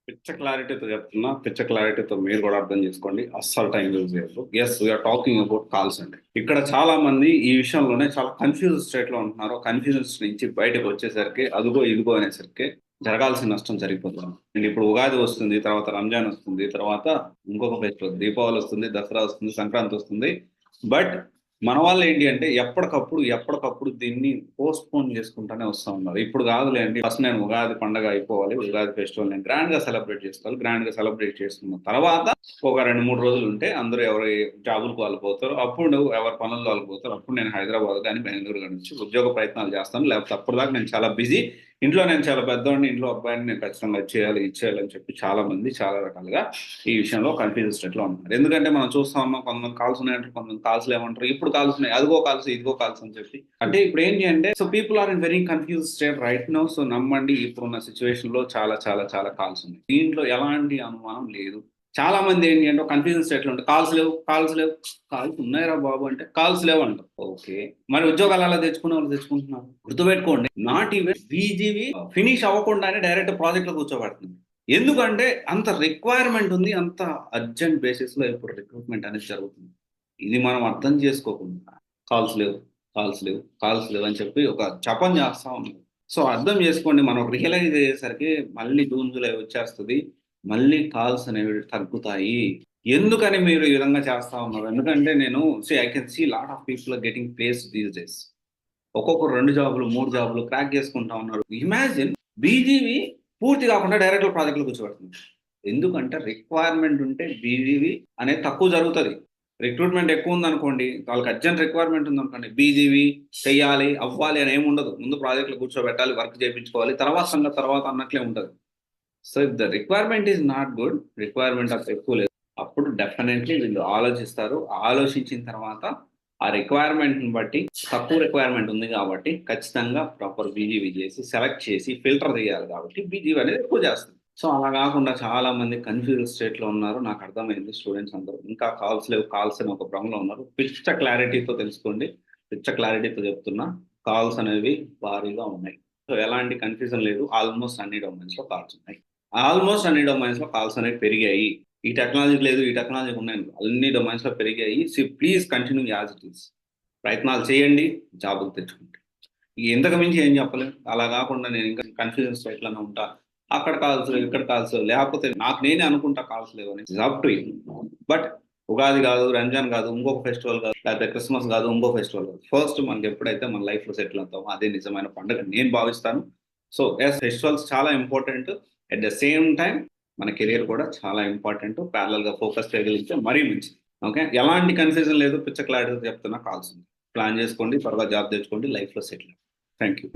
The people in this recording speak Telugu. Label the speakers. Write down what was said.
Speaker 1: పిచ్చ క్లారిటీతో చెప్తున్నా, పిచ్చ క్లారిటీతో మీరు కూడా అర్థం చేసుకోండి. అస్సలు టైం యూజ్ చేయొద్దు. As we're talking about calls అండి. ఇక్కడ చాలా మంది ఈ విషయంలోనే చాలా కన్ఫ్యూజ్ స్టేట్ లో ఉంటున్నారు. కన్ఫ్యూజన్ నుంచి బయటకు వచ్చేసరికి అదుగో ఇదిగో అనేసరికి జరగాల్సిన నష్టం జరిగిపోతుంది. అండ్ ఇప్పుడు ఉగాది వస్తుంది, తర్వాత రంజాన్ వస్తుంది, తర్వాత ఇంకొక ఫెస్టివల్ దీపావళి వస్తుంది, దసరా వస్తుంది, సంక్రాంతి వస్తుంది. బట్ మన వాళ్ళు ఏంటి అంటే ఎప్పటికప్పుడు దీన్ని పోస్ట్ పోన్ చేసుకుంటానే వస్తూ ఉన్నారు. ఇప్పుడు కాదులేండి, ఫస్ట్ నేను ఉగాది పండగ అయిపోవాలి, ఉగాది ఫెస్టివల్ నేను గ్రాండ్ గా సెలబ్రేట్ చేసుకోవాలి, గ్రాండ్ గా సెలబ్రేట్ చేసుకున్న తర్వాత ఒక 2-3 రోజులు ఉంటే అందరూ ఎవరి జాబులకు వాళ్ళు పోతారు, అప్పుడు ఎవరి పనులు వాళ్ళు పోతారు, అప్పుడు నేను హైదరాబాద్ కానీ బెంగళూరు కానీ నుంచి ఉద్యోగ ప్రయత్నాలు చేస్తాను. లేకపోతే అప్పటిదాకా నేను చాలా బిజీ, ఇంట్లో నేను చాలా పెద్దవాడిని, ఇంట్లో అబ్బాయిని నేను ఖచ్చితంగా ఇచ్చేయాలి అని చెప్పి చాలా మంది చాలా రకాలుగా ఈ విషయంలో కన్ఫ్యూజ్ స్టేట్ లో ఉన్నారు. ఎందుకంటే మనం చూస్తా ఉన్నాం, కొంతమంది కాల్స్ ఉన్నాయంటారు, కొంతమంది కాల్స్ లేమంటారు, ఇప్పుడు కాల్స్ ఉన్నాయి, అదిగో కాల్స్ ఇదిగో కాల్స్ అని చెప్పి. అంటే ఇప్పుడు ఏంటి అంటే, so people are in very confuse state right now. So నమ్మండి, ఇప్పుడున్న సిచ్యువేషన్ లో చాలా చాలా చాలా కాల్స్ ఉన్నాయి. దీంట్లో ఎలాంటి అనుమానం లేదు. చాలా మంది ఏంటి అంటే కన్ఫ్యూజన్ స్టేట్ లో ఉంటారు, కాల్స్ లేవు కాల్స్ ఉన్నాయిరా బాబు అంటే కాల్స్ లేవు అంటారు. ఓకే, మరి ఉద్యోగాలు అలా తెచ్చుకునే వాళ్ళు తెచ్చుకుంటున్నారు. గుర్తుపెట్టుకోండి, నాట్ ఈవెన్ బీజీవి ఫినిష్ అవ్వకుండానే డైరెక్ట్ ప్రాజెక్ట్ లో కూర్చోబెడుతుంది. ఎందుకంటే అంత రిక్వైర్మెంట్ ఉంది, అంత అర్జెంట్ బేసిస్ లో ఇప్పుడు రిక్రూట్మెంట్ అనేది జరుగుతుంది. ఇది మనం అర్థం చేసుకోకుండా కాల్స్ లేవు అని చెప్పి ఒక జపం చేస్తా ఉన్నాం. సో అర్థం చేసుకోండి, మనం రియలైజ్ అయ్యేసరికి మళ్ళీ జూన్ జూలై వచ్చేస్తుంది, మళ్ళీ కాల్స్ అనేవి తగ్గుతాయి. ఎందుకని మీరు ఈ విధంగా చేస్తా ఉన్నారు? ఎందుకంటే నేను I can see lot of people getting places these days. ఒక్కొక్కరు 2 జాబులు 3 జాబులు క్రాక్ చేసుకుంటా ఉన్నారు. ఇమాజిన్, బీజీవి పూర్తి కాకుండా డైరెక్ట్ ప్రాజెక్టులు కూర్చోబెడుతుంది. ఎందుకంటే రిక్వైర్మెంట్ ఉంటే బీజీవి అనేది తక్కువ జరుగుతుంది. రిక్రూట్మెంట్ ఎక్కువ ఉందనుకోండి, వాళ్ళకి అర్జెంట్ రిక్వైర్మెంట్ ఉందనుకోండి, బీజీవి చెయ్యాలి అవ్వాలి అని ఏమి ఉండదు. ముందు ప్రాజెక్టులు కూర్చోబెట్టాలి, వర్క్ చేయించుకోవాలి, తర్వాత అన్నట్లే ఉంటుంది. So if the requirement is not good, requirement అంత ఎక్కువ లేదు, అప్పుడు డెఫినెట్లీ వీళ్ళు ఆలోచిస్తారు. ఆలోచించిన తర్వాత ఆ రిక్వైర్మెంట్ని బట్టి, తక్కువ రిక్వైర్మెంట్ ఉంది కాబట్టి ఖచ్చితంగా ప్రాపర్ బీజీవీ చేసి సెలెక్ట్ చేసి ఫిల్టర్ చేయాలి, కాబట్టి బీజీవీ అనేది ఎక్కువ చేస్తుంది. సో అలా కాకుండా చాలా మంది కన్ఫ్యూజ్ స్టేట్ లో ఉన్నారు. నాకు అర్థమైంది, స్టూడెంట్స్ అందరూ ఇంకా కాల్స్ లేవు కాల్స్ అని ఒక భ్రమలో ఉన్నారు. పిచ్చ క్లారిటీతో తెలుసుకోండి, పిచ్చ క్లారిటీతో చెప్తున్నా, కాల్స్ అనేవి భారీగా ఉన్నాయి. సో ఎలాంటి కన్ఫ్యూజన్ లేదు. ఆల్మోస్ట్ అన్ని డొమైన్స్ లో కాల్స్ ఉన్నాయి, ఆల్మోస్ట్ అన్ని డొమైన్స్ లో కాల్స్ అనేవి పెరిగాయి. ఈ టెక్నాలజీ లేదు, ఈ టెక్నాలజీ ఉన్నాయి, అన్ని డొమైన్స్ లో పెరిగాయి. Please continue as it is. ప్రయత్నాలు చేయండి, జాబులు తెచ్చుకుంటే. ఇంతకు మించి ఏం చెప్పలేదు. అలా కాకుండా నేను ఇంకా కన్ఫ్యూజన్ స్టేట్ లోనే ఉంటా, అక్కడ కాల్స్ లేవు, ఇక్కడ కాల్స్ లేవు, లేకపోతే నాకు నేనే అనుకుంటా కాల్స్ లేవని. Up to you. But Ugadi కాదు, రంజాన్ కాదు, ఇంకొక ఫెస్టివల్ కాదు, లేకపోతే క్రిస్మస్ కాదు, ఇంకో ఫెస్టివల్ కాదు, ఫస్ట్ మనకి ఎప్పుడైతే మన లైఫ్ లో సెటిల్ అవుతామో అదే నిజమైన పండుగ నేను భావిస్తాను. సో ఎస్, ఫెస్టివల్స్ చాలా important. At the same time మన కెరియర్ కూడా చాలా ఇంపార్టెంట్. ప్యారలల్ గా ఫోకస్ చేయగలిగితే మరీ మంచిది. ఓకే, ఎలాంటి కన్ఫ్యూజన్ లేదు, పిచ్చ క్లారిటీ చెప్తున్నా. కాల్స్ ప్లాన్ చేసుకోండి, త్వరగా జాబ్ తెచ్చుకోండి, లైఫ్ లో సెటిల్. Thank you.